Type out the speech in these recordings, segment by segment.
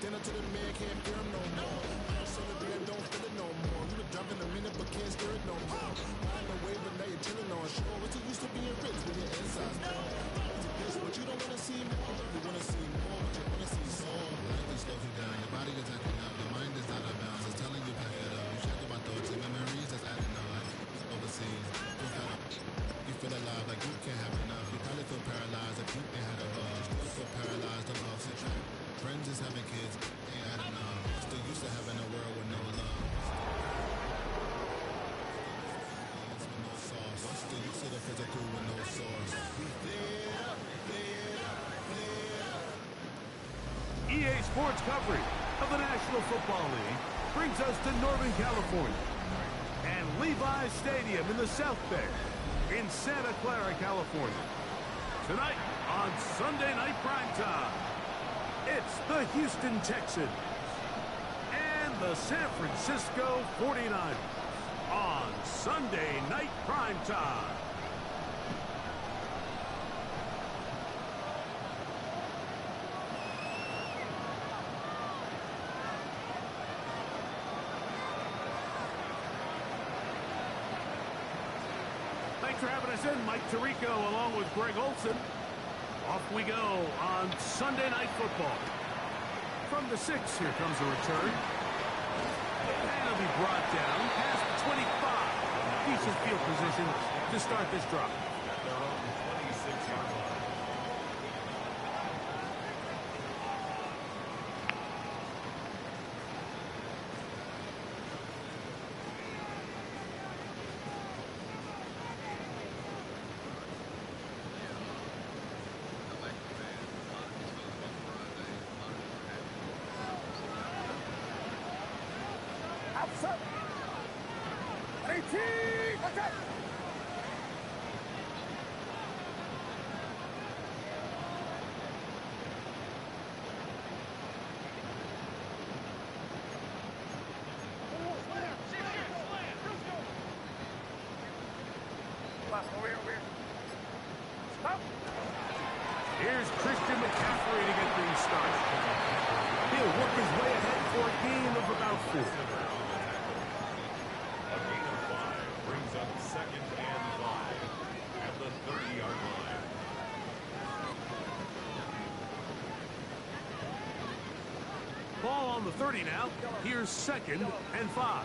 Stand up to the man, can't fear him no more. I don't sell a damn, don't feel it no more. You been driving a minute, but can't steer it no more. Riding away, but now you're chilling on shore. What's it used to being rich when your inside's poor? But you don't wanna see more. You wanna see more, but you wanna see more. Life is slows you down, your body is acting up, your mind is out of bounds. It's telling you pack it up. You check my thoughts and memories that's adding up. Overseas, you feel alive like you can't have enough. You probably feel paralyzed if you ain't had a buzz. Still feel paralyzed, don't lost it. Friends is having kids, ain't had enough. Still used to having a world with no love. With no sauce. Still used to the physical with no source. EA Sports coverage of the National Football League brings us to Northern California and Levi's Stadium in the South Bay in Santa Clara, California. Tonight on Sunday Night Primetime, it's the Houston Texans and the San Francisco 49ers on Sunday Night Primetime. Thanks for having us in, Mike Tirico, along with Greg Olson. Off we go on Sunday Night Football. From the 6, here comes a return. And it'll be brought down past the 25. Decent field position to start this drive. At their own 26-yard line. Here's Christian McCaffrey to get things started. He'll work his way ahead for a gain of about 4. A gain of 5 brings up 2nd and 5 at the 30-yard line. Ball on the 30 now. Here's 2nd and 5.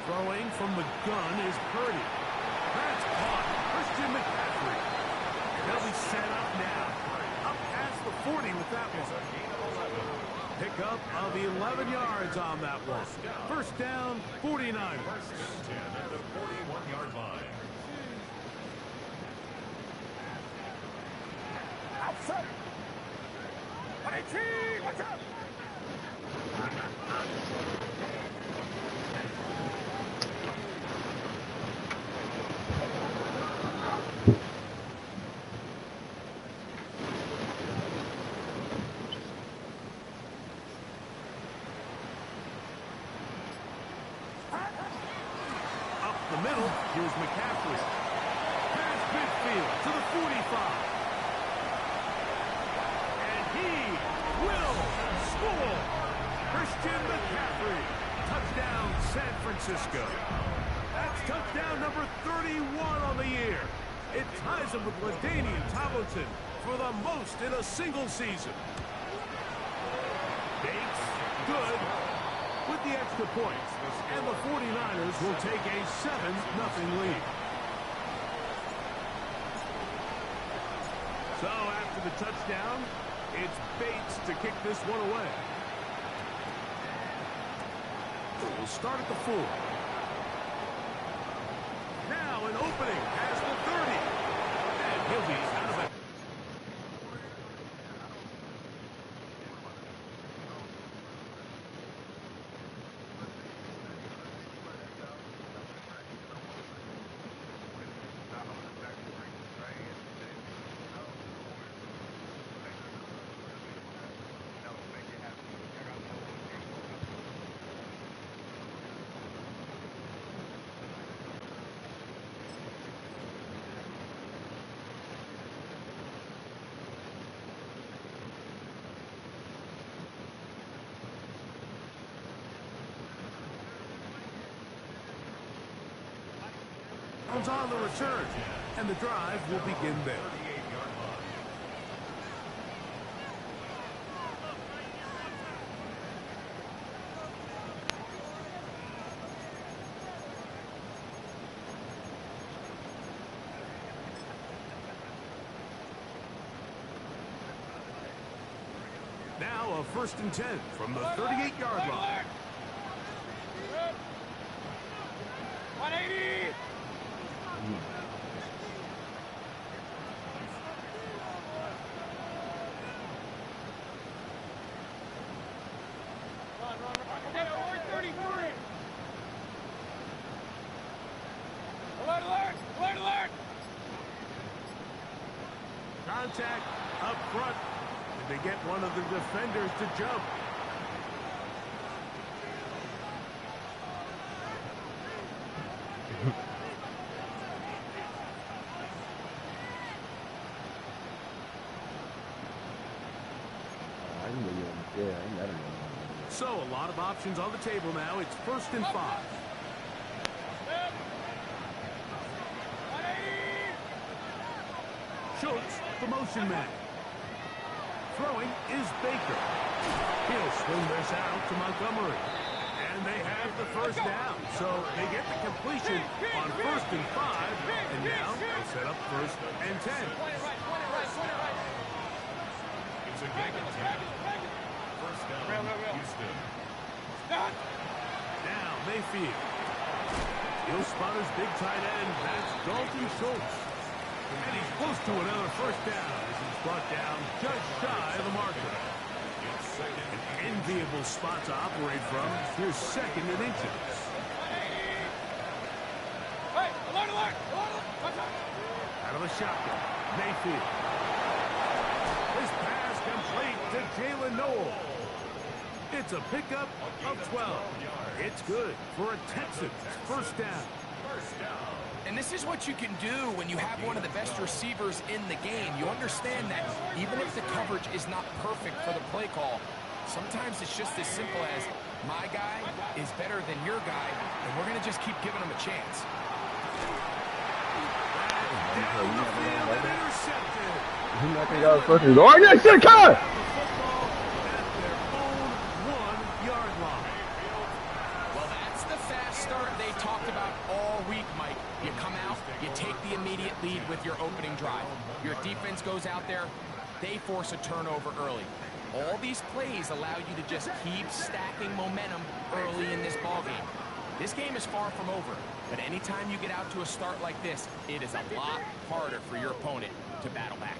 Throwing from the gun is Purdy. That's caught. Christian McCaffrey. They'll be set up now. Up past the 40 with that one. Pickup of 11 yards on that one. First down, 49. First and 10 at the 41-yard line. Outside. What's up? The middle, here's McCaffrey. Past midfield to the 45. And he will score. Christian McCaffrey. Touchdown, San Francisco. That's touchdown number 31 on the year. It ties him with LaDainian Tomlinson for the most in a single season. Bates, good. With the extra points, and the 49ers will take a 7-0 lead. So after the touchdown, it's Bates to kick this one away. We'll start at the 4. Now an opening past the 30. And he'll be out of it. Texans on the return, and the drive will begin there. Now a 1st and 10 from the 38-yard line. 180! Alert! Contact up front. They get one of the defenders to jump. So a lot of options on the table now. It's 1st and 5. Schultz, the motion man. Throwing is Baker. He'll swing this out to Montgomery. And they have the 1st down. So they get the completion on 1st and 5. And now they set up 1st and 10. It's a gang attack. 1st down, Houston. Now Mayfield. He'll spot his big tight end. That's Dalton Schultz. And he's close to another 1st down as he's brought down just shy of the marker. An enviable spot to operate from. Here's 2nd and inches. Hey, alert! Out of the shotgun, Mayfield. His pass complete to Jalen Noel. It's a pickup of 12. It's good for a Texans 1st down. And this is what you can do when you have one of the best receivers in the game. You understand that even if the coverage is not perfect for the play call, sometimes it's just as simple as my guy is better than your guy, and we're going to just keep giving him a chance. Down the field and intercepted. He's not going to go first and go. Oh, yeah, shit, come on! Football at their own 1-yard line. Well, that's the fast start they talked about all week, Mike. You come out, you take the immediate lead with your opening drive. Your defense goes out there, they force a turnover early. All these plays allow you to just keep stacking momentum early in this ballgame. This game is far from over, but anytime you get out to a start like this, it is a lot harder for your opponent to battle back.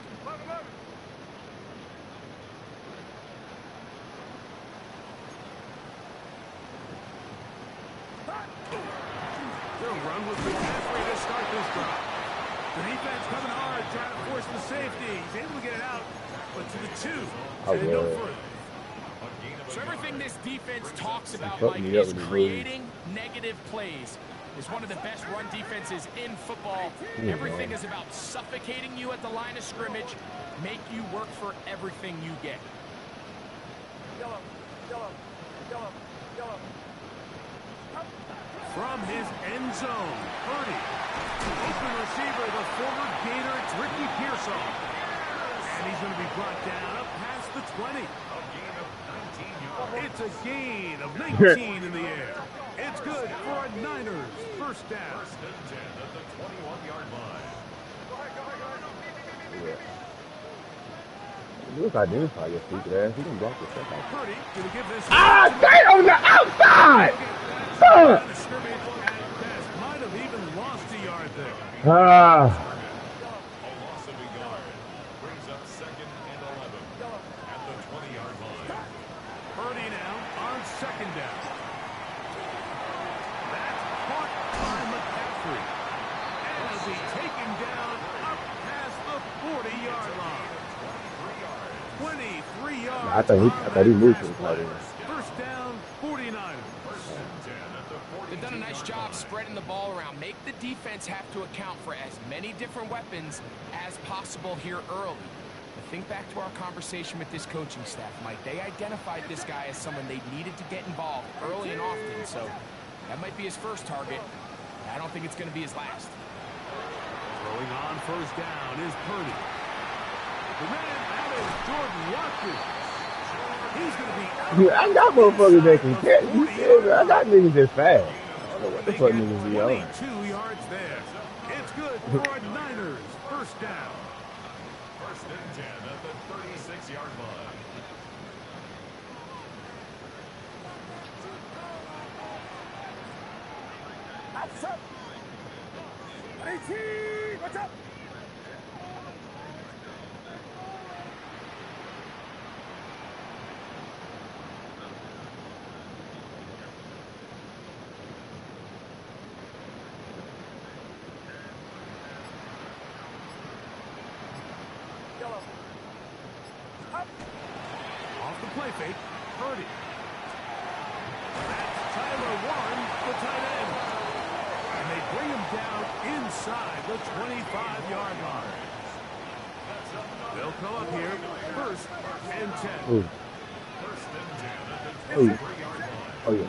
They'll run with McCaffrey to start this drive. The defense coming hard, trying to force the safety. He's able to get it out, but to the 2. And no further. So everything this defense talks about, Mike, is creating negative plays. It's one of the best run defenses in football. Everything is about suffocating you at the line of scrimmage, make you work for everything you get. From his end zone, Purdy. Open receiver, the former Gator, it's Ricky Pearsall. And he's going to be brought down up past the 20. It's a gain of 19 in the air. It's good for a Niners 1st down. 1st and 10 at the 21-yard line. Look, identify your stupid ass. He can block the stuff out. Purdy going to give this. Stay on the outside! Might have even lost a yard there. A loss of a yard brings up 2nd and 11 at the 20-yard line. Purdy now on 2nd down. That's caught by McCaffrey. And he'll be taken down up past the 40-yard line. 23 yards. I thought he moved to the tight end. 1st down, 49ers. They've done a nice job spreading the ball around. Make the defense have to account for as many different weapons as possible here early. But think back to our conversation with this coaching staff, Mike. They identified this guy as someone they needed to get involved early and often, so that might be his first target. I don't think it's going to be his last. Throwing on first down is Purdy. The man out is Jordan Watkins. He's going to be out. Dude, I got motherfuckers that can catch. You feel me? I got niggas that's fast. I don't know what the fuck niggas be on. 22 yards there. It's good for a Niners first down. First and 10 at the 36-yard line. What's up? 18! What's up? Off the play fake, Purdy. That's Tyler Warren, the tight end. And they bring him down inside the 25-yard line. They'll come up here, first and 10. Ooh. First and 10 at the Oh, yeah. 23-yard line. Oh, yeah.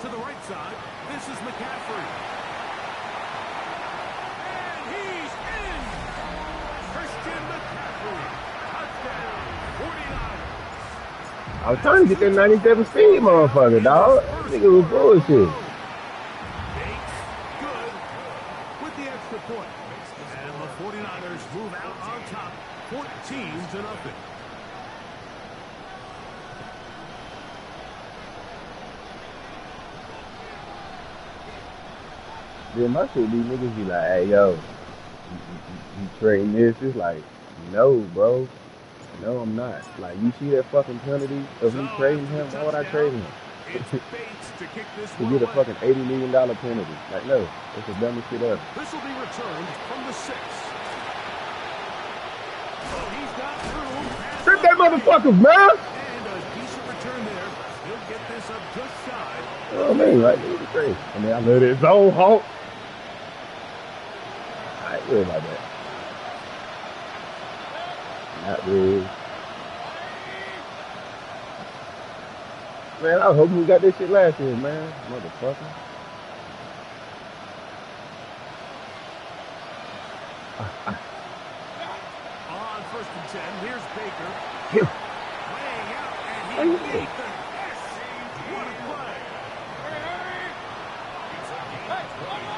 To the right side, this is McCaffrey. And he's in! Christian McCaffrey. Touchdown, 49ers. I was trying to get that 97 speed, motherfucker, dog. That nigga was bullshit. Bates, good, with the extra point. And the 49ers move out on top, 14-0. Then my shit, these niggas be like, hey, yo, you trading this? It's like, no, bro. No, I'm not. Like, you see that fucking penalty of me trading him? Why would I trade him? It's Bates to kick this To one get a away. fucking $80 million penalty. Like, no, it's the dumbest shit ever. This will be returned from the 6. Oh, he's got room. Strip that motherfucker, man! And a decent return there. He'll get this up just shy. You know what I mean? Like, nigga, crazy. I mean, I love this zone halt. I ain't worried about that. Not really. Man, I was hoping we got this shit last year, man. Motherfucker. On first and 10, here's Baker. Yeah. Laying out, and he Hey. beat the S. What a play. It's a gain of 20.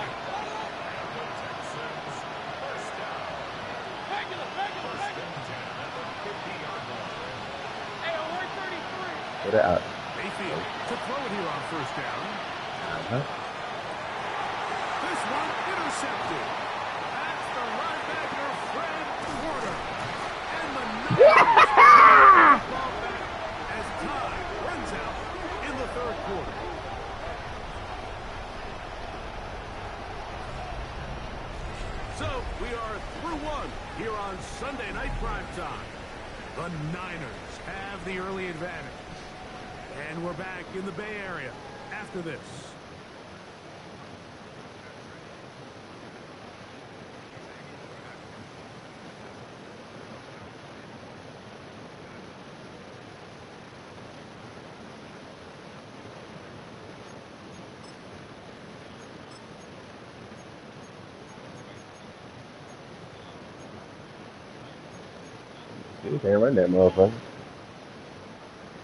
And the Texans first down. First and 10 at the 50-yard line. Put it out. Mayfield to throw it here on first down. Uh-huh. This one intercepted. That's the linebacker, Fred Warner. And the Niners ball back as time runs out in the third quarter. So we are through one here on Sunday Night Primetime. The Niners have the early advantage. And we're back in the Bay Area after this. You can't run that motherfucker.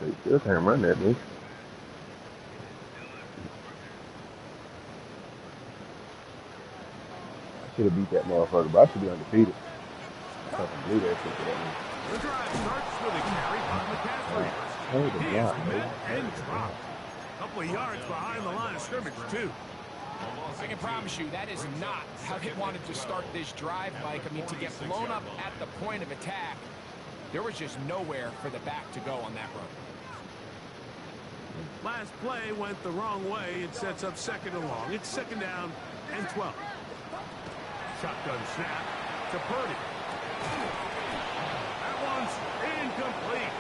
You still can't run that, bitch. I should have beat that motherfucker, but I should be undefeated. I fucking blew that shit for that nigga. The drive starts with a carry by McCaffrey. Hold the He is block, met baby. and dropped. A couple of yards behind the line of scrimmage, too. I can promise you that is not how they wanted to start this drive, Mike. I mean, to get blown up at the point of attack, there was just nowhere for the back to go on that run. Last play went the wrong way. It sets up second and long. It's second down and 12. Shotgun snap to Purdy. That one's incomplete.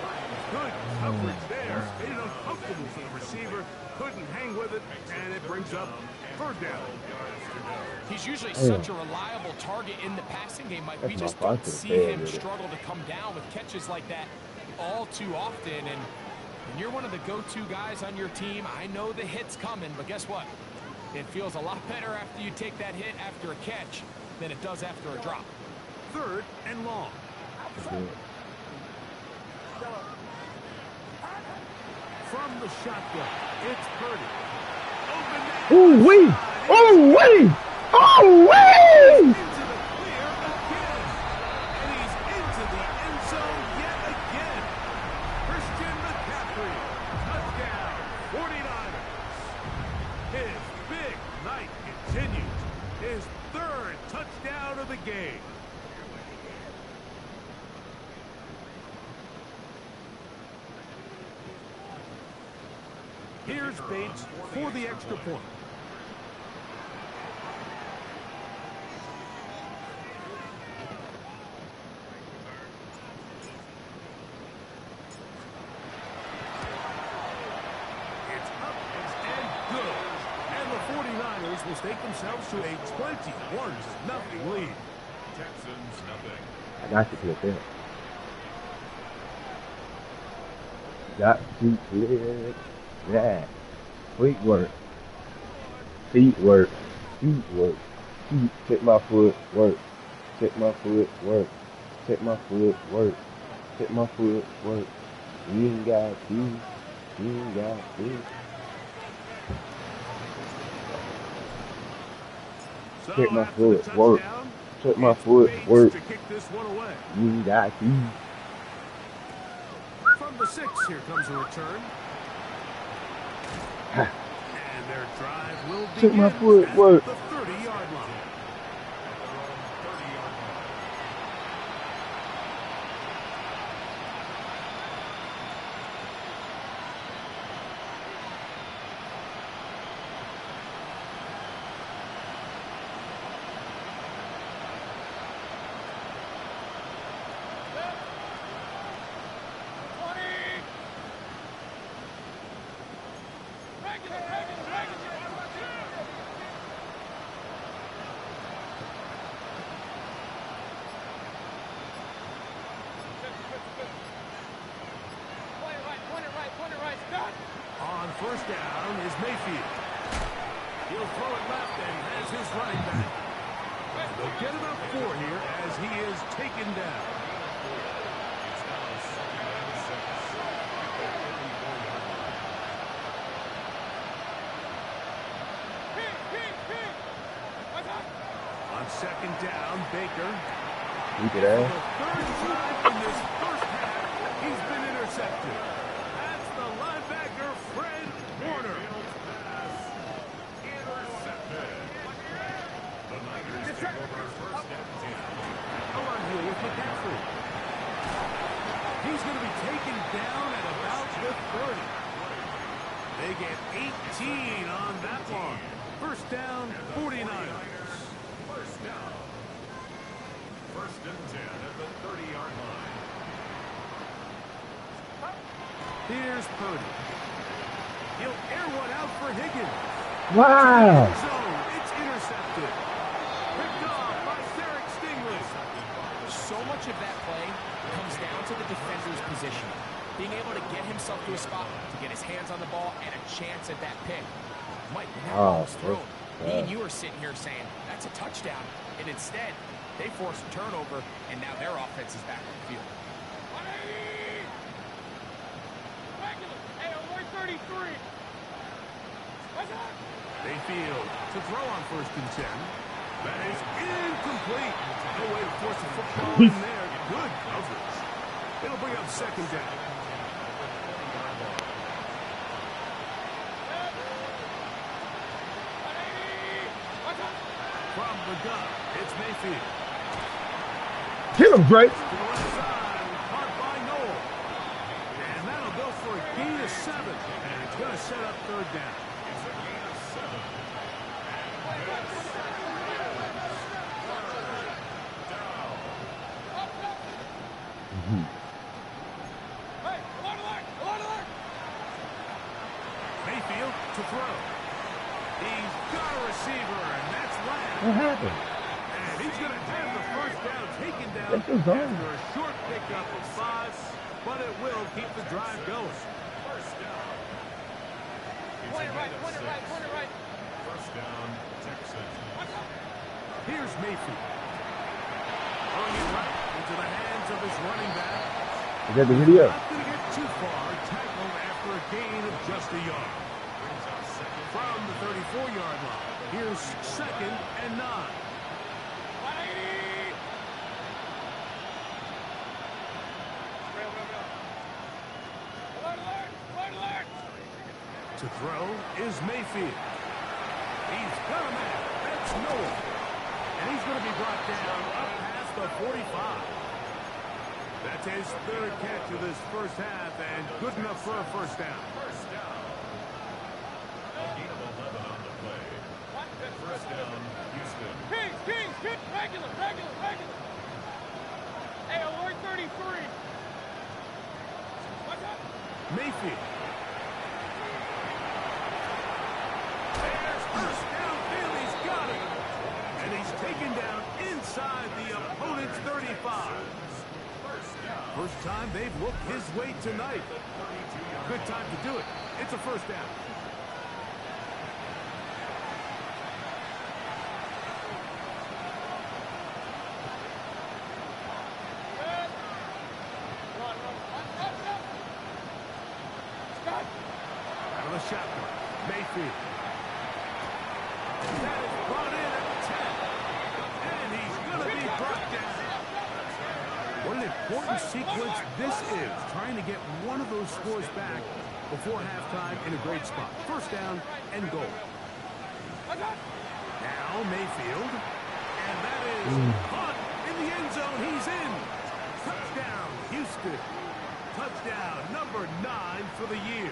Good coverage there. Made it uncomfortable for the receiver. Couldn't hang with it, and it brings up third down. He's usually such a reliable target in the passing game, Mike. We That's just my don't fault. see Yeah, him yeah. struggle to come down with catches like that all too often. And you're one of the go-to guys on your team. I know the hit's coming, but guess what? It feels a lot better after you take that hit after a catch than it does after a drop. 3rd and long. From the shotgun, it's Purdy. Ooh-wee! Ooh-wee! Ooh-wee! Into the clear again. And he's into the end zone yet again. Christian McCaffrey, touchdown, 49ers. His big night continues. His 3rd touchdown of the game. Here's Bates for the extra point. It's up and good. And the 49ers will stake themselves to a 21-0 lead. Texans, nothing. I got to clip that. Got to clip that. Feet work. Feet work. Feet work. Feet. Check my foot. Work. Check my foot. Work. Check my foot. Work. Check my foot. Work. You ain't got feet. You ain't got feet. Check my foot. Work. Check my foot. Work. You ain't got feet. From the 6, here comes a return. And their drive will begin Check my foot. Work. at the 30-yard line. On 1st down is Mayfield. He'll throw it left and has his running back. They'll get about 4 here as he is taken down. It's now 2nd and 6. On 2nd down, Baker. Keep it For out. the 3rd time in this 1st half, he's been intercepted. That's the linebacker, Fred Warner. Intercepted. The Niners take over 1st and 10. Come on here with McCaffrey. He's going to be taken down at about the 30. They get 18 on that one. 1st down, 49ers. 1st down. 1st and 10 at the 30-yard line. Here's Purdy. He'll air one out for Higgins. Wow. Zone, it's intercepted. Picked off by Derek Stingley. So much of that play comes down to the defender's position. Being able to get himself to a spot to get his hands on the ball and a chance at that pick. Mike, when that ball was thrown, me and you were sitting here saying, that's a touchdown. And instead, they forced a turnover, and now their offense is back on the field. Mayfield to throw on 1st and 10. That is incomplete. No way to force the football in there. Good coverage. It'll bring up 2nd down. From the gun, it's Mayfield. Hit him, Drake. To the left side, caught by Noel. And that'll go for a gain of 7. And it's going to set up 3rd down. It's a gain of 7. Mayfield to throw. He's got a receiver, and that's Lamb. What happened? And he's going to have the 1st down taken down That's his own. after a short pickup of 5, but it will keep the drive going. 1st down. It's a gain of 6. 1st First down, Texans. Here's Mayfield. Throwing it right into the hands of his running back. Is that the video? Not going to get too far. Tackled after a gain of just a yard. Brings up second. From the 34-yard line. Here's 2nd and 9. 180. Alert. To throw is Mayfield. He's got a man. That's Noah. And he's going to be brought down up past the 45. That's his 3rd catch of this first half, and good enough for a first down. First down. A gain of 11 on the play. First down, Houston. Kings. Regular. Hey, alert 33. What's up? Mayfield. There's first downfield. He's got it. And he's taken down inside the opponent's 35. First time they've looked his way tonight. Good time to do it. It's a first down. Out of the shotgun. Mayfield. That is brought in at 10. And he's going to be brought down. What an important sequence this is. Trying to get one of those scores back before halftime in a great spot. First down and goal. Now Mayfield. And that is caught in the end zone. He's in. Touchdown, Houston. Touchdown number 9 for the year.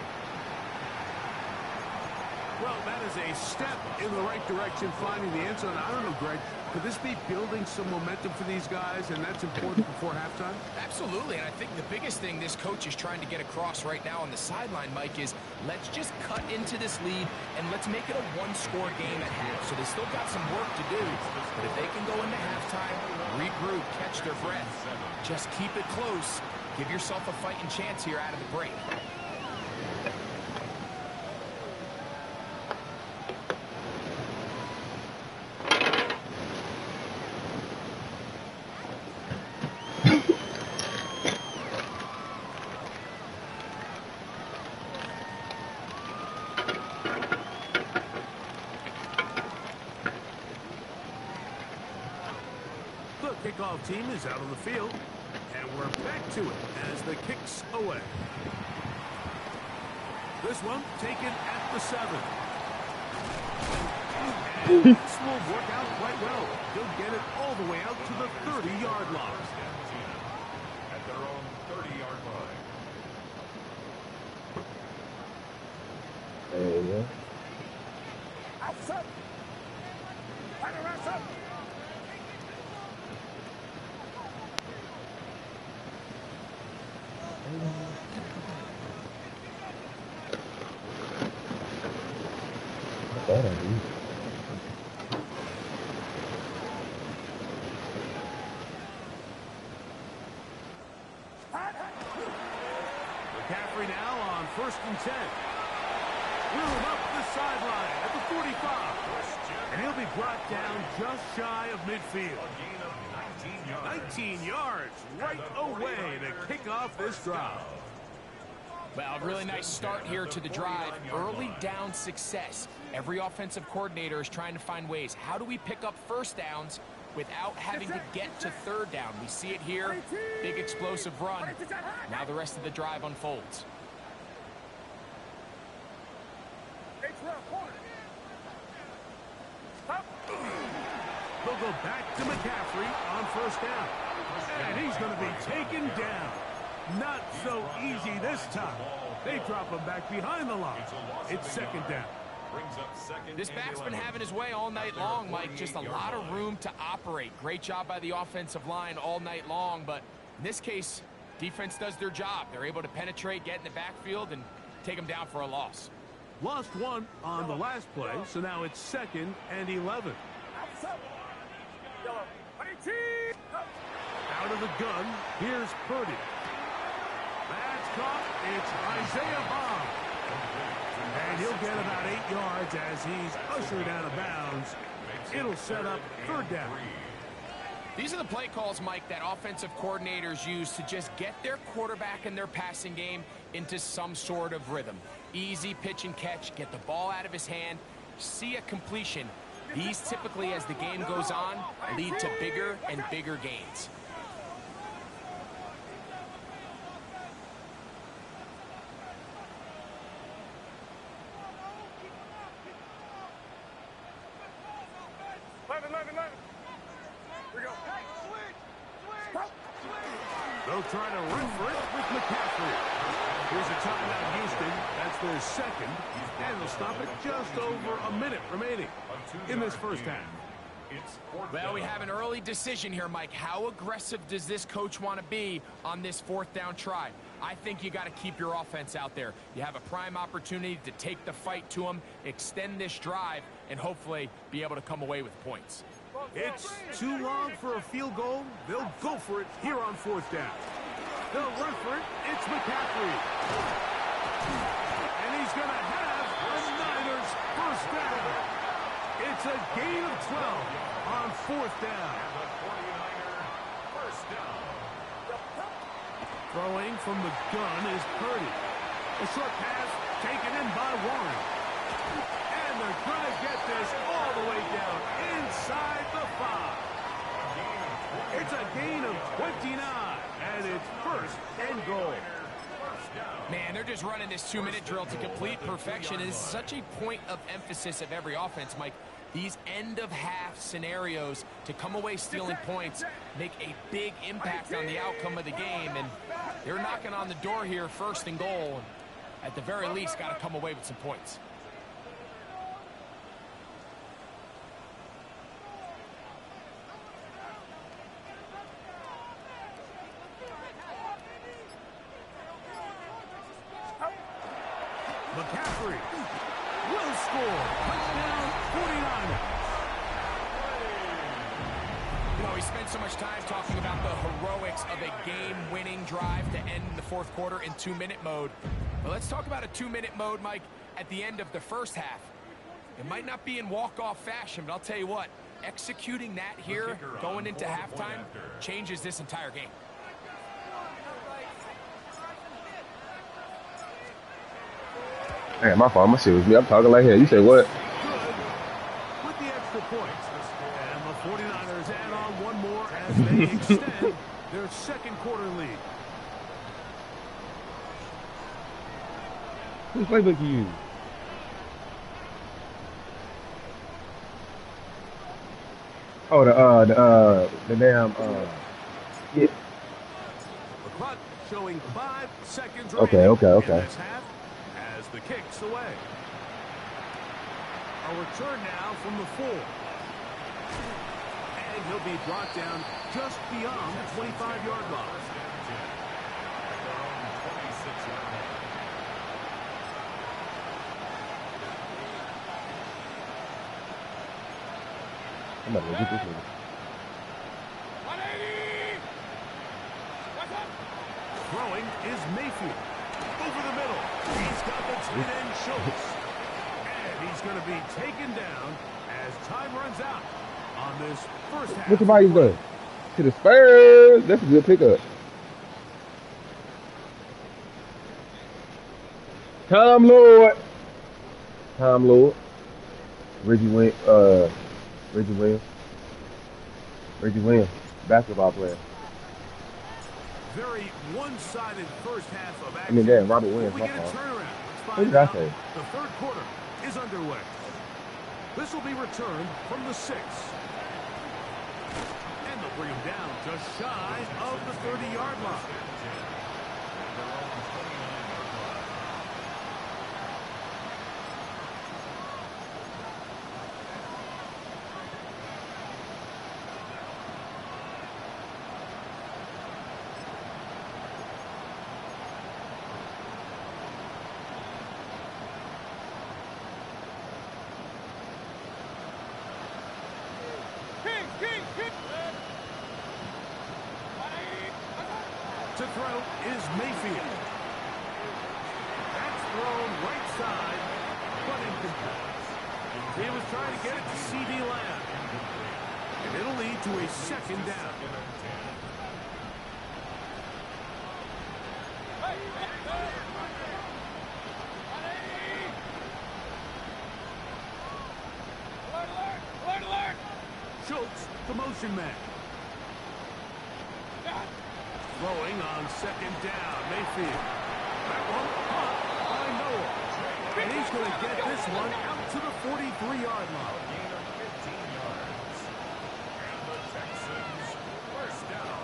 Well, that is a step in the right direction, finding the end zone. I don't know, Greg, could this be building some momentum for these guys, and that's important before halftime? Absolutely, and I think the biggest thing this coach is trying to get across right now on the sideline, Mike, is let's just cut into this lead, and let's make it a one-score game at half. So they still got some work to do, but if they can go into halftime, regroup, catch their breath, just keep it close, give yourself a fighting chance here out of the break. Kickoff team is out on the field, and we're back to it as the kick's away. This one taken at the 7. And this will work out quite well. He'll get it all the way out to the 30-yard line. At their own 30-yard line. There you go. Outside. Outside. That I do. McCaffrey now on 1st and 10. Wheel him up the sideline at the 45. And he'll be brought down just shy of midfield. A gain of 19 yards. 19 yards right away to kick off this drive. Well, a really nice start here to the drive. Early down success. Every offensive coordinator is trying to find ways. How do we pick up first downs without having to get to 3rd down? We see it here. Big explosive run. Now the rest of the drive unfolds. They'll go back to McCaffrey on 1st down. And he's going to be taken down. Not so easy this time. They drop him back behind the line. It's 2nd down. This back's been having his way all night long, Mike. Just a lot of room to operate. Great job by the offensive line all night long, but in this case, defense does their job. They're able to penetrate, get in the backfield, and take them down for a loss. Lost 1 on the last play, so now it's 2nd and 11. Out of the gun, here's Purdy. That's caught. It's Isaiah Bond. And he'll get about 8 yards as he's ushered out of bounds. It'll set up third down. These are the play calls, Mike, that offensive coordinators use to just get their quarterback and their passing game into some sort of rhythm. Easy pitch and catch, get the ball out of his hand, see a completion. These typically, as the game goes on, lead to bigger and bigger gains. They'll try to run for it with McCaffrey. Here's a timeout, Houston. That's their second. And they'll stop it just over a minute remaining in this first half. Well, we have an early decision here, Mike. How aggressive does this coach want to be on this fourth down try? I think you got to keep your offense out there. You have a prime opportunity to take the fight to them, extend this drive, and hopefully be able to come away with points. It's too long for a field goal. They'll go for it here on fourth down. They'll run for it. It's McCaffrey. And he's going to have a Niners first down. It's a gain of 12 on fourth down. Throwing from the gun is Purdy. A short pass taken in by Warren. And they're going to get this all the way down inside the 5. It's a gain of 29, and it's first and goal. Man, they're just running this 2-minute drill to complete perfection. It is such a point of emphasis of every offense, Mike. These end-of-half scenarios to come away stealing points make a big impact on the outcome of the game, and they're knocking on the door here, first and goal. And at the very least, got to come away with some points. McCaffrey will score. Touchdown, 49ers. You know, we spent so much time talking about the heroics of a game-winning drive to end the fourth quarter in 2-minute mode. But let's talk about a 2-minute mode, Mike, at the end of the first half. It might not be in walk-off fashion, but I'll tell you what, executing that here, going into halftime, changes this entire game. Hey, my fault. My shit was me. I'm talking like hell. You say what? With the extra points. And the 49ers add on one more as they extend their second quarter lead. Whose playbook you use? Oh, the damn, yeah. The clock showing 5 seconds Okay. in this half as the kick's away. A return now from the 4. And he'll be brought down just beyond the 25-yard line. I'm about to get this one. 180! What's up? Throwing is Mayfield. Over the middle. He's got the tight end Schultz. And he's going to be taken down as time runs out on this first half. What's your body done? To the Spurs. That's a good pickup. Tom Lord. Reggie Williams, basketball player. Very one-sided first half of action. I mean, damn, Robert Williams, We my get a fault. turnaround. What did I say? The third quarter is underway. This will be returned from the 6. And they'll bring him down just shy of the 30-yard line. To throw is Mayfield. That's thrown right side He was trying to get it to C.D. Lamb. And it'll lead to a second down. Schultz, the motion man. Throwing on second down. Mayfield. That one caught by Noah. And he's going to get this one out to the 43-yard line. Gain of 15 yards. And the Texans first down.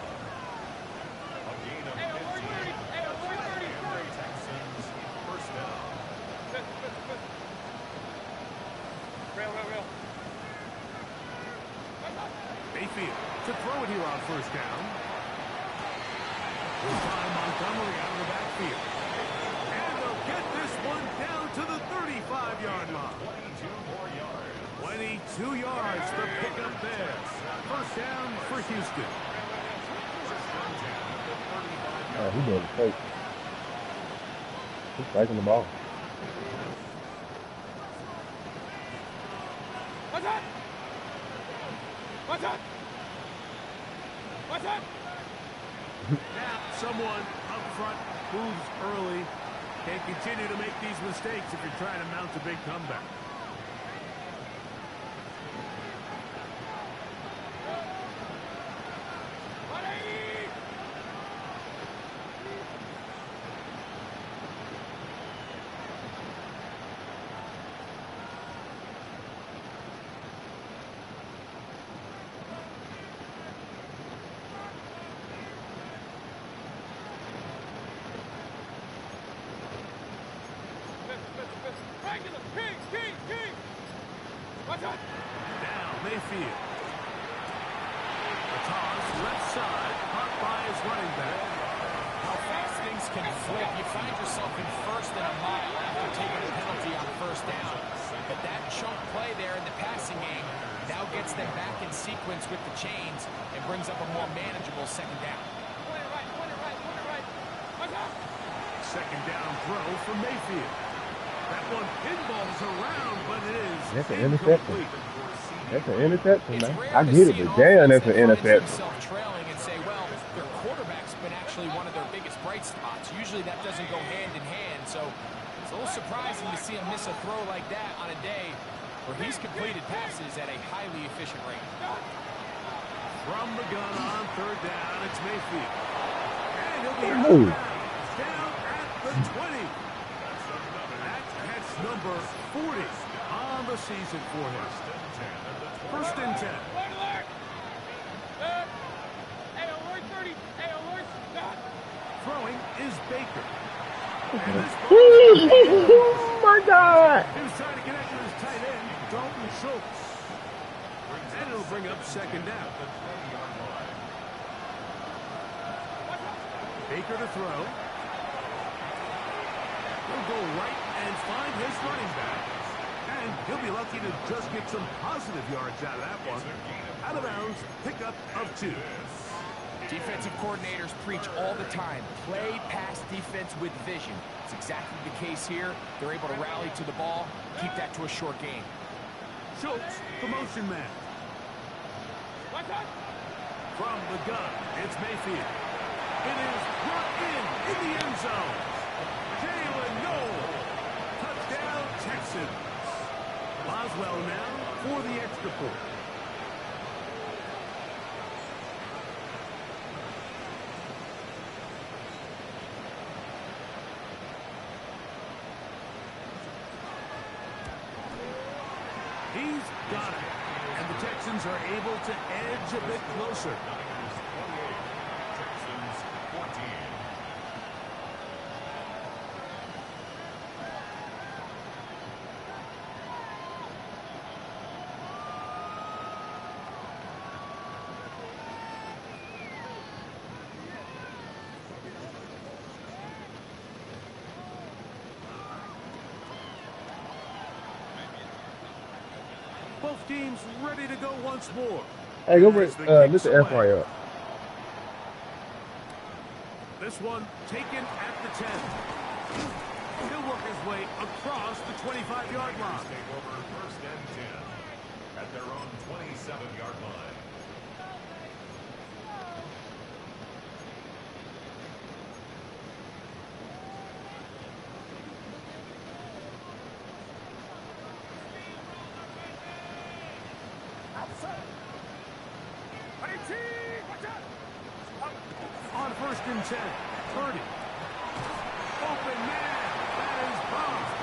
A gain of 15. And the Texans first down. Real. Mayfield to throw it here on first down. We'll find Montgomery out of the backfield. And they'll get this one down to the 35-yard line. 22 more yards. 22 yards to pick up there. First down for Houston. Oh, he doing the fake. He's spiking the ball. What's up? Now, someone up front moves early. Can't continue to make these mistakes if you're trying to mount a big comeback. Now, Mayfield. The toss, left side, caught by his running back. How fast things can flip. You find yourself in first and a mile after taking a penalty on first down. But that chunk play there in the passing game now gets them back in sequence with the chains and brings up a more manageable second down. Second down throw for Mayfield. That one pinballs around, but it is That's an interception. incomplete. That's an interception, It's man. rare I to get see it, but an damn, offense that's an that finds interception. themselves trailing and say, well, their quarterback's been actually one of their biggest bright spots. Usually that doesn't go hand in hand, so it's a little surprising to see him miss a throw like that on a day where he's completed passes at a highly efficient rate. From the gun on third down, it's Mayfield. And he'll be Ooh. down at the 20. That's catch number 40 on the season for him. First and 10. Throwing is Baker. And this Oh my God! he was trying to connect with his tight end, Dalton Schultz. And it'll bring up second down. Baker to throw. He'll go right and find his running back. And he'll be lucky to just get some positive yards out of that one. Out of bounds, pickup of 2. Defensive coordinators preach all the time, play pass defense with vision. It's exactly the case here. They're able to rally to the ball, keep that to a short game. Schultz, the motion man. From the gun, it's Mayfield. It is brought in the end zone. Jalen Noel. Touchdown, Texans. Boswell now for the extra point. He's got it. And the Texans are able to edge a bit closer. Texans 14. Both teams ready to go once more. Hey, go bring As the kick's Mr. away. F. up. This one taken at the 10. He'll work his way across the 25-yard line. Take over first and 10. at their own 27-yard line. On 1st and 10, Purdy. Open man, that is bumped.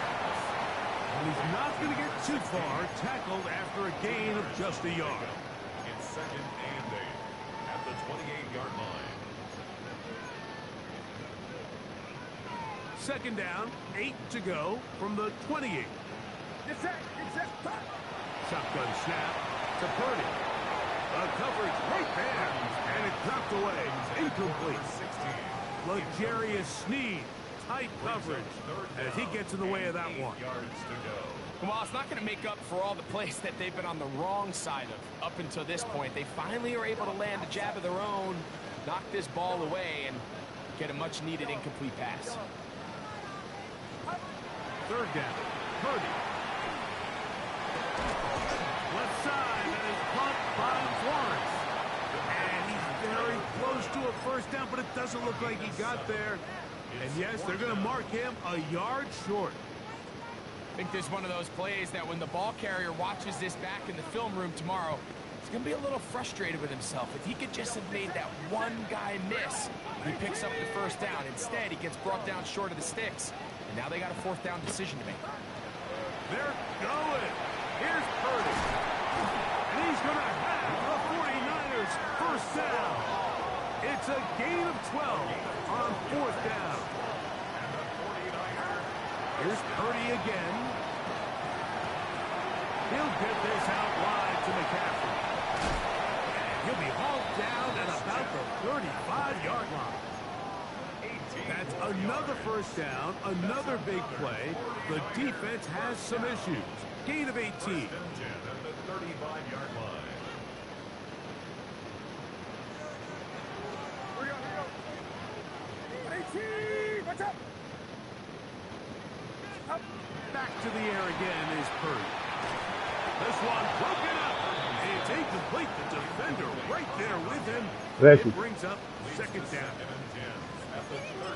And he's not going to get too far, tackled after a gain of just a yard. It's 2nd and 8 at the 28-yard line. 2nd down, 8 to go from the 28. Shotgun snap to Purdy. A coverage right there, and it dropped away. Incomplete. 16. L'Jarius Sneed, tight coverage as he gets in the way of that one. 8 yards to go. Well, it's not going to make up for all the plays that they've been on the wrong side of up until this point. They finally are able to land a jab of their own, knock this ball away, and get a much-needed incomplete pass. 3rd down, Purdy. Left side, and his punt finds Lawrence. And he's very close to a 1st down, but it doesn't look like he got there. And yes, they're going to mark him a yard short. I think this is one of those plays that when the ball carrier watches this back in the film room tomorrow, he's going to be a little frustrated with himself. If he could just have made that one guy miss, he picks up the 1st down. Instead, he gets brought down short of the sticks. And now they got a 4th down decision to make. They're going. Here's Purdy. And he's going to have the 49ers 1st down. It's a gain of 12 on 4th down. Here's Purdy again. He'll get this out wide to McCaffrey. And he'll be hauled down at about the 35-yard line. That's another 1st down, another big play. The defense has some issues. Gain of 18. 1st and 10 at the 35-yard line. Back to the air again is Purdy. This one broken up. It's incomplete. The defender right there with him. It brings up 2nd down.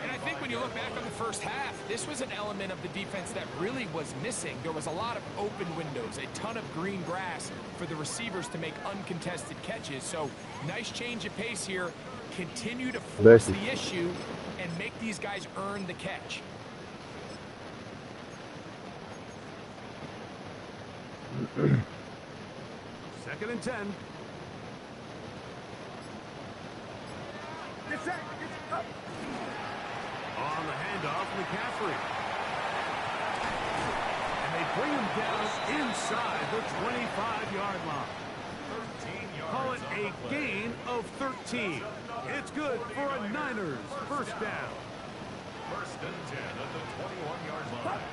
And I think when you look back on the 1st half, this was an element of the defense that really was missing. There was a lot of open windows, a ton of green grass for the receivers to make uncontested catches. So nice change of pace here. Continue to force the issue and make these guys earn the catch. Second and 10. On the handoff, McCaffrey. And they bring him down inside the 25-yard line. 13 yards. Call it a gain of 13. It's good for a Niners 1st down. 1st and 10 at the 21-yard line.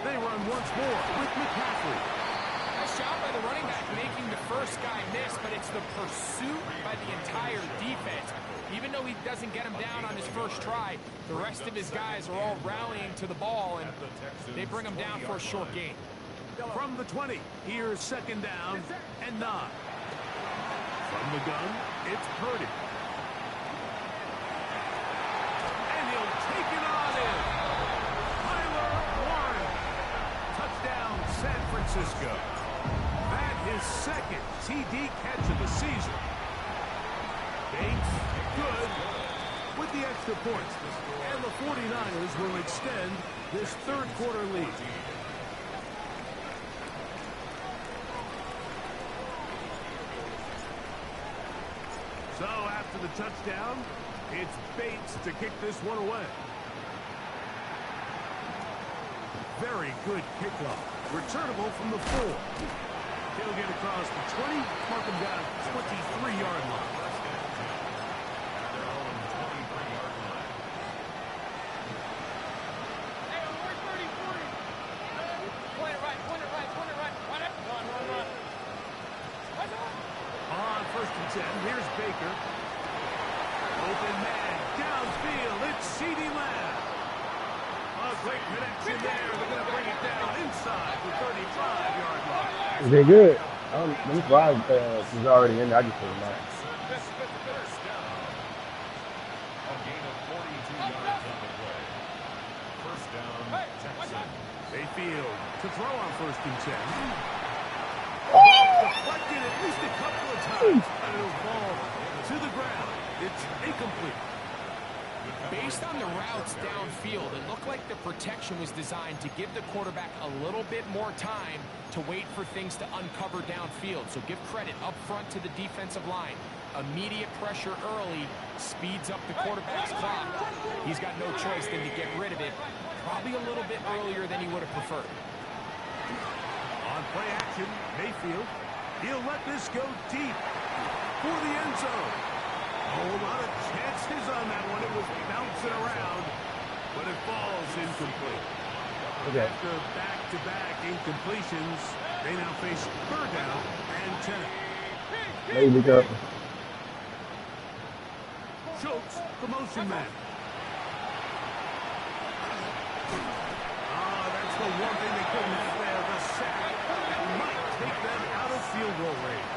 They run once more with McCaffrey. Nice job by the running back making the 1st guy miss, but it's the pursuit by the entire defense. Even though he doesn't get him down on his 1st try, the rest of his guys are all rallying to the ball, and they bring him down for a short gain. From the 20, here's 2nd down and 9. From the gun, it's Purdy. And he'll take it on in. Tyler Warren. Touchdown, San Francisco. That his 2nd TD catch of the season. Bates, good, with the extra points. And the 49ers will extend this 3rd quarter lead. So after the touchdown, it's Bates to kick this one away. Very good kickoff. Returnable from the 4. He'll get across the 20, mark him down 23-yard line. On 1st and 10, here's Baker. Open man, downfield, it's CeeDee Lamb. A great connection there. They're going to bring it down inside the 35-yard line. Is it good? Them flies was already in there. I just put them out. First down. A gain of 42 yards on the play. First down, Texans. Mayfield to throw on 1st and 10. Deflected at least a couple of times. And it'll fall to the ground. It's incomplete. Based on the routes downfield, it looked like the protection was designed to give the quarterback a little bit more time to wait for things to uncover downfield. So give credit up front to the defensive line. Immediate pressure early speeds up the quarterback's clock. He's got no choice than to get rid of it, probably a little bit earlier than he would have preferred. On play action, Mayfield. He'll let this go deep for the end zone. A whole lot of chances on that one. It was bouncing around, but it falls incomplete. Okay. After back-to-back incompletions, they now face 3rd down and 10. Maybe go. Schultz, the motion man. That's the one thing they couldn't have there. The sack that might take them out of field goal range.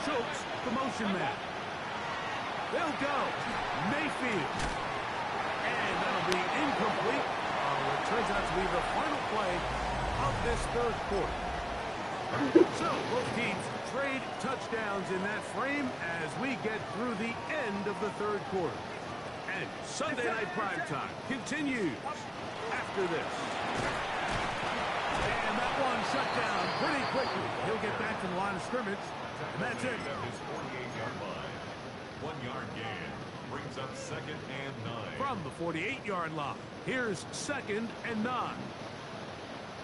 Schultz, the motion man. They'll go. Mayfield. And that'll be incomplete. It turns out to be the final play of this 3rd quarter. So, both teams trade touchdowns in that frame as we get through the end of the 3rd quarter. And Sunday Night Primetime continues after this. And that one shut down pretty quickly. He'll get back to the line of scrimmage, and that's it. At his 48-yard line. 1-yard gain brings up 2nd and 9. From the 48-yard line, here's 2nd and 9.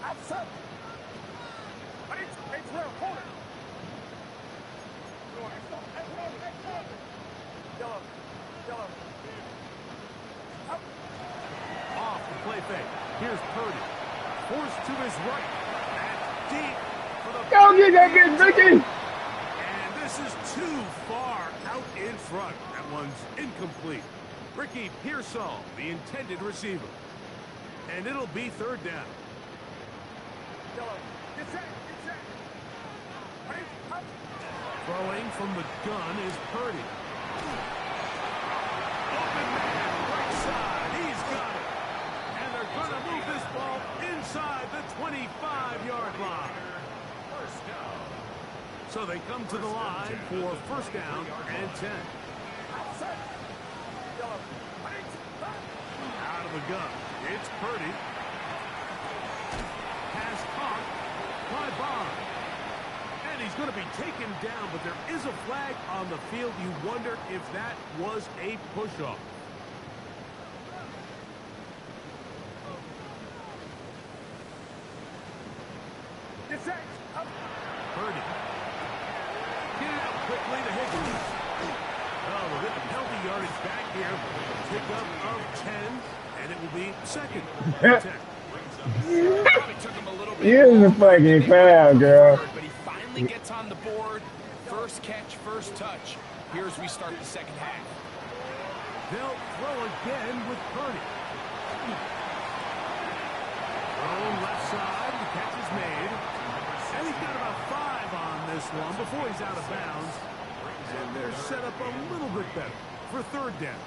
Outside. Off the play fake. Here's Purdy. Forced to his right. That's deep for the... Go get that bitch, Ricky! And this is too far out in front. That one's incomplete. Ricky Pearsall, the intended receiver. And it'll be 3rd down. Throwing from the gun is Purdy. Open man, right side. He's got it. And they're going to move this ball inside the 25-yard line. First down. So they come to the line for 1st down and 10. Out of the gun. It's Purdy. Pass caught by Bond. And he's going to be taken down, but there is a flag on the field. You wonder if that was a push-off. Purdy. Get it out quickly to Higgins. Oh, we'll get the penalty yardage back here. Pick up of 10, and it will be 2nd and 10. Probably took him a little bit You're the fucking foul, girl. but he finally gets on the board. First catch, first touch. Here as we start the 2nd half. They'll throw again with Purdy. Thrown left side, the catch is made. And he's got about 5 on this one before he's out of bounds. And they're set up a little bit better for 3rd down.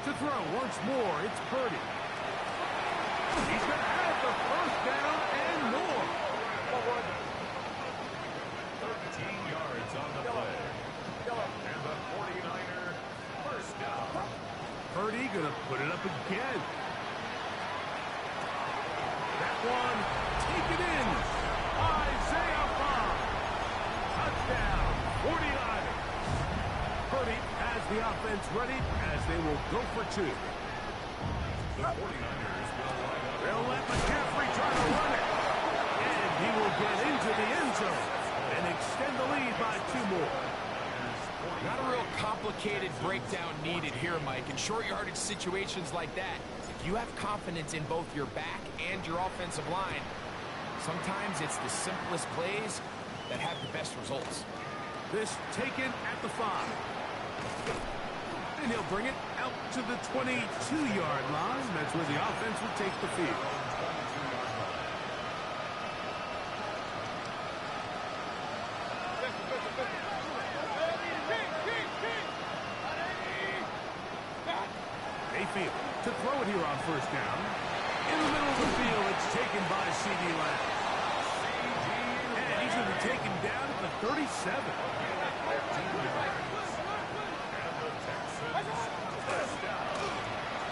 To throw once more, it's Purdy. He's going to have the 1st down and more. 13 yards on the play. And the 49er, 1st down. Purdy going to put it up again. That one taken in. Isaiah Bond. Touchdown, 49ers. Purdy has the offense ready as they will go for 2. The 49ers will line up. They'll let McCaffrey try to run it. And he will get into the end zone and extend the lead by 2 more. Not a real complicated breakdown needed here, Mike. In short yardage situations like that, if you have confidence in both your back and your offensive line, sometimes it's the simplest plays that have the best results. This taken at the 5. And he'll bring it out to the 22-yard line. That's where the offense will take the field. Mayfield to throw it here on first down. In the middle of the field, it's taken by C.D. Lamb. And he's going to be taken down at the 37.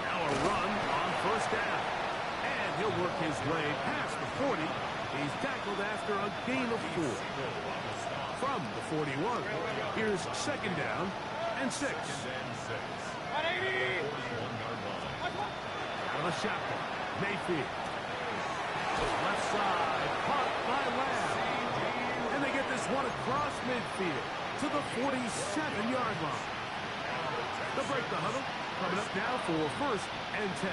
Now a run on first down. And he'll work his way past the 40. He's tackled after a gain of 4. From the 41, here's second down and 6. On a shotgun, Mayfield. Left side, caught by Lamb. And they get this one across midfield to the 47-yard line. They'll break the huddle. Coming up now for first and 10.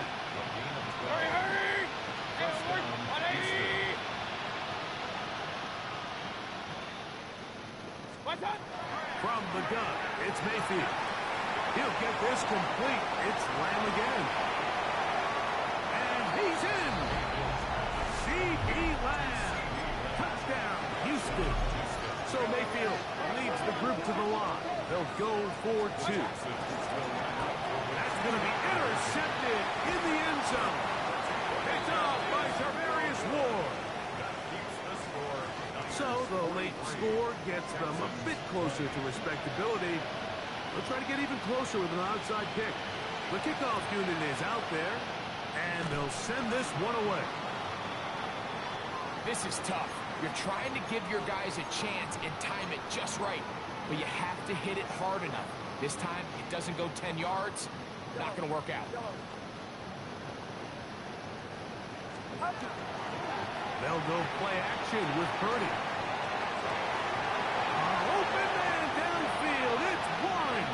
From the gun, it's Mayfield. He'll get this complete. It's Lamb again. And he's in. C.D. Lamb. Touchdown, Houston. So Mayfield leads the group to the line. They'll go for 2. That's going to be intercepted in the end zone. Picked off by Tarvarius Ward. So the late score gets them a bit closer to respectability. They'll try to get even closer with an outside kick. The kickoff unit is out there, and they'll send this one away. This is tough. You're trying to give your guys a chance and time it just right, but you have to hit it hard enough. This time, it doesn't go 10 yards. Not going to work out. They'll go play action with Purdy. Open man downfield. It's Warren.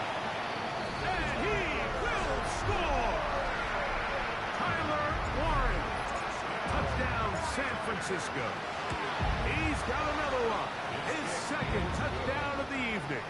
And he will score. Tyler Warren. Touchdown, San Francisco. He's got another one. His second touchdown of the evening.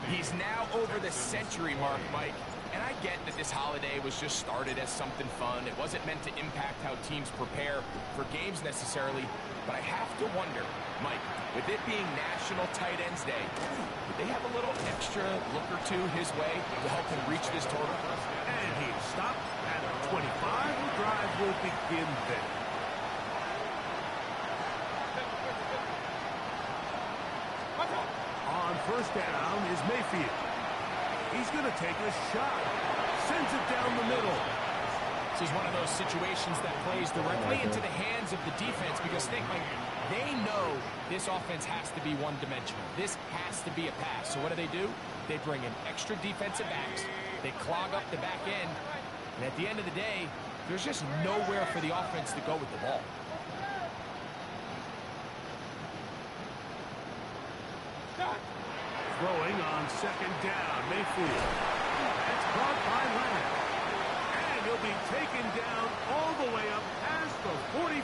He's now over the century mark, Mike. And I get that this holiday was just started as something fun. It wasn't meant to impact how teams prepare for games necessarily. But I have to wonder, Mike, with it being National Tight Ends Day, would they have a little extra look or two his way to help him reach this total? And he stopped at 25. The drive will begin there. On first down is Mayfield. He's going to take a shot. Sends it down the middle. This is one of those situations that plays directly into the hands of the defense because they know this offense has to be one-dimensional. This has to be a pass. So what do? They bring in extra defensive backs. They clog up the back end. And at the end of the day, there's just nowhere for the offense to go with the ball. Throwing on second down, Mayfield. It's caught by Lamb. And he'll be taken down all the way up past the 45.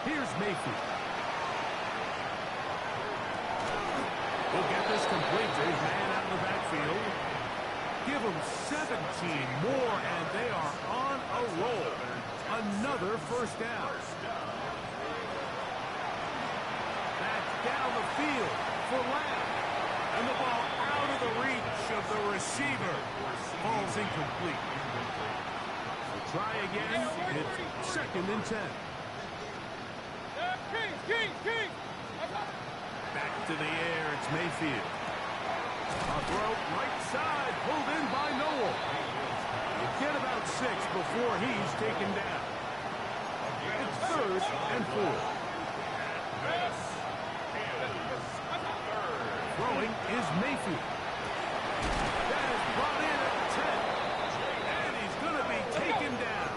Here's Mayfield. He'll get this complete to his man out in the backfield. Give him 17 more, and they are on a roll. Another first down. Back down the field for Lamb. And the ball out of the reach of the receiver. Falls incomplete. So try again. It's second and 10. Back to the air, it's Mayfield. A throw right side, pulled in by Noel. You get about 6 before he's taken down. It's third and 4. Throwing is Mayfield. That is brought in at 10. And he's going to be taken down.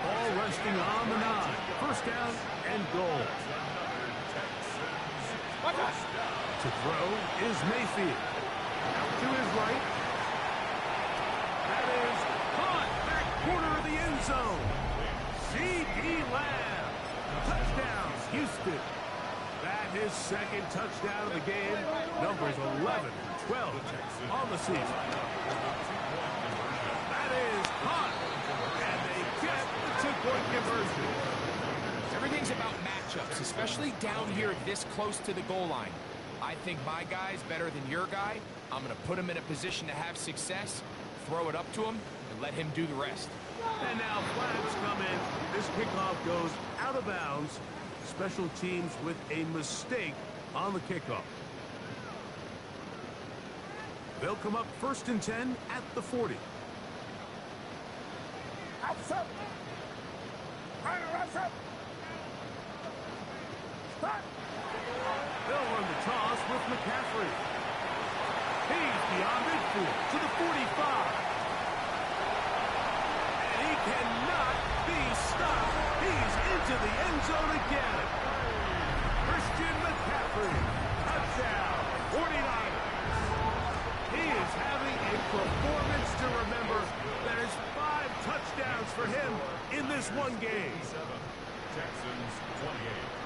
Ball resting on the 9. First down and goal. To throw is Mayfield. Out to his right. That is caught back corner of the end zone. C.D. Lamb. Touchdown, Houston. That his second touchdown of the game. Numbers 11 and 12 on the season. That is caught. And they get the two-point conversion. Everything's about matchups, especially down here this close to the goal line. I think my guy's better than your guy. I'm going to put him in a position to have success, throw it up to him, and let him do the rest. And now flags come in. This kickoff goes out of bounds. Special teams with a mistake on the kickoff. They'll come up 1st and 10 at the 40. Outside. Outside. Stop. They'll run the toss with McCaffrey. He's beyond midfield to the 45. And he cannot be stopped. He's into the end zone again. Christian McCaffrey. Touchdown. 49ers. He is having a performance to remember. That is 5 touchdowns for him in this one game. Texans 28.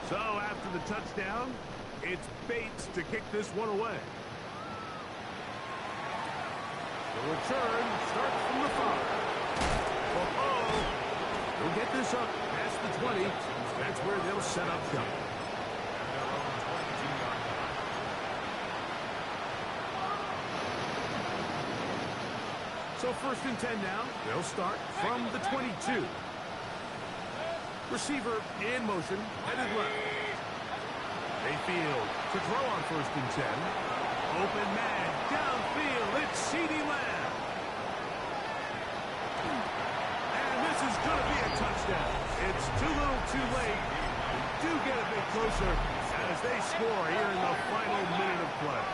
So after the touchdown, it's Bates to kick this one away. The return starts from the 5. They'll get this up past the 20. That's where they'll set up shop. So 1st and 10 now. They'll start from the 22. Receiver in motion, headed left. Mayfield to throw on 1st and 10. Open man, downfield, it's C.D. Lamb. And this is going to be a touchdown. It's too little too late. We do get a bit closer as they score here in the final minute of play.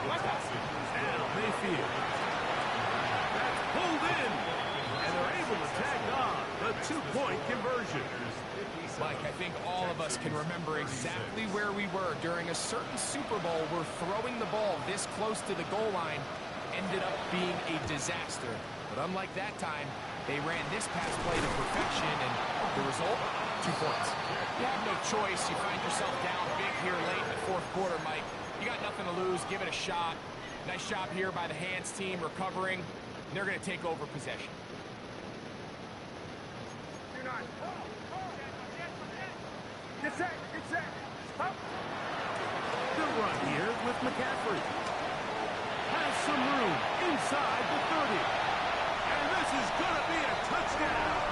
Now Mayfield. That's pulled in. And they're able to tag on the two-point conversion. Mike, I think all of us can remember exactly where we were during a certain Super Bowl where throwing the ball this close to the goal line ended up being a disaster. But unlike that time, they ran this pass play to perfection, and the result, 2 points. You have no choice. You find yourself down big here late in the 4th quarter, Mike. You got nothing to lose. Give it a shot. Nice job here by the hands team recovering. They're going to take over possession. Get set. Stop. The run here with McCaffrey. Has some room inside the 30. And this is going to be a touchdown.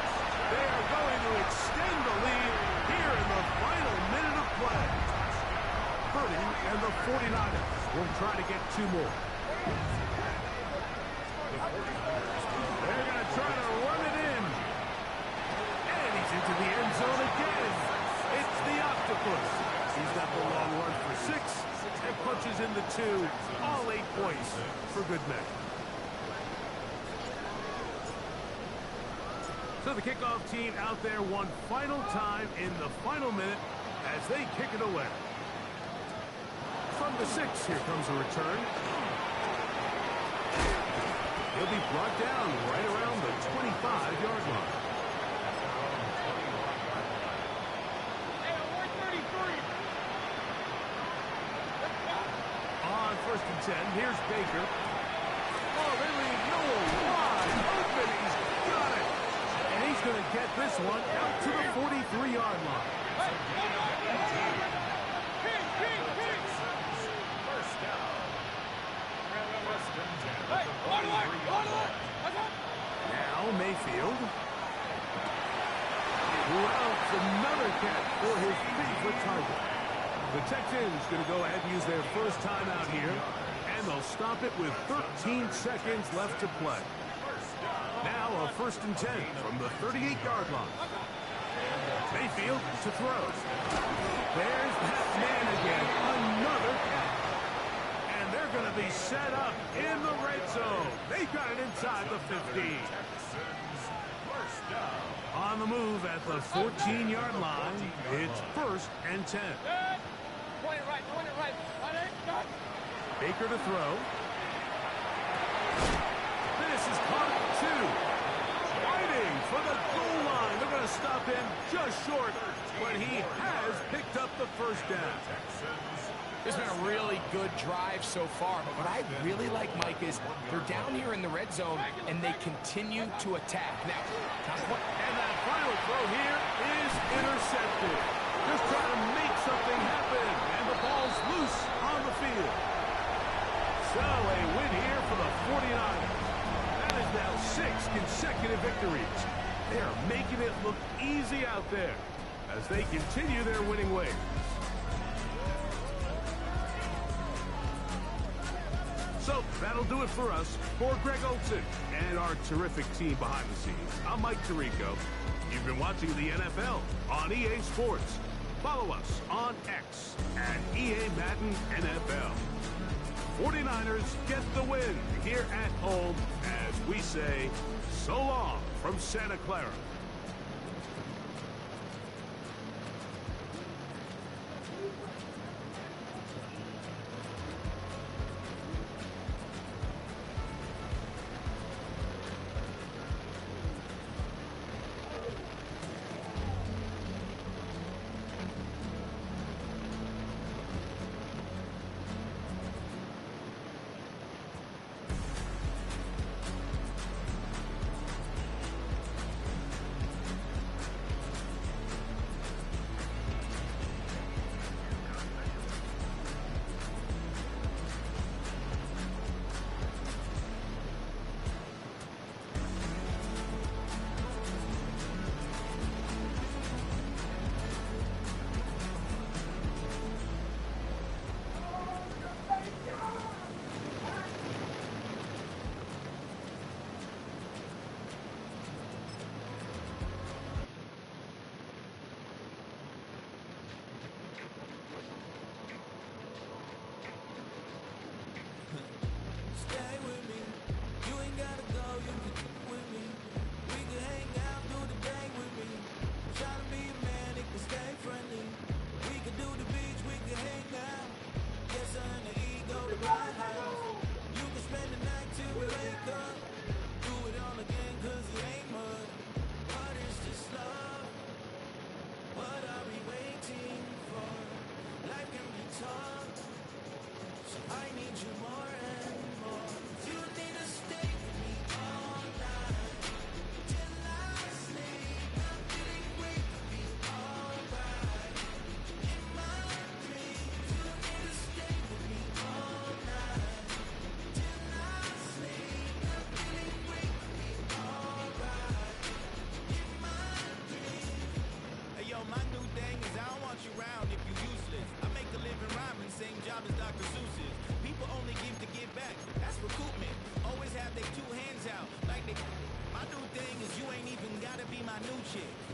They are going to extend the lead here in the final minute of play. Purdy and the 49ers will try to get 2 more. They're going to try to run it in. And he's into the end zone again. It's the octopus. He's got the long run for 6 and punches in the 2. All 8 points for good measure. So the kickoff team out there one final time in the final minute as they kick it away. From the 6, here comes a return. He'll be brought down right around the 25-yard line. On 1st and 10, here's Baker. Oh, they leave Noah wide open. He's got it. And he's going to get this one out to the 43-yard line. First down. Now Mayfield. Routes another catch for his favorite target. The Texans going to go ahead and use their first timeout here, and they'll stop it with 13 seconds left to play. Now a 1st and 10 from the 38-yard line. Mayfield to throw. There's that man again. Another catch. And they're going to be set up in the red zone. They got it inside the 15. First down. On the move at the 14-yard line. It's 1st and 10. Point it right, point it right. Baker to throw. This is caught at 2. Fighting for the goal line. They're going to stop him just short, but he has picked up the first down. It's been a really good drive so far, but what I really like, Mike, is they're down here in the red zone, and they continue to attack. Now, and that final throw here is intercepted. Just trying to make something happen, and the ball's loose on the field. So a win here for the 49ers. That is now 6 consecutive victories. They are making it look easy out there as they continue their winning ways. So that'll do it for us. For Greg Olson and our terrific team behind the scenes, I'm Mike Tirico. You've been watching the NFL on EA Sports. Follow us on X at EA Madden NFL. 49ers get the win here at home as we say so long from Santa Clara.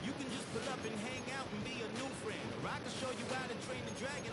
You can just pull up and hang out and be a new friend. Or I can show you how to train the dragon.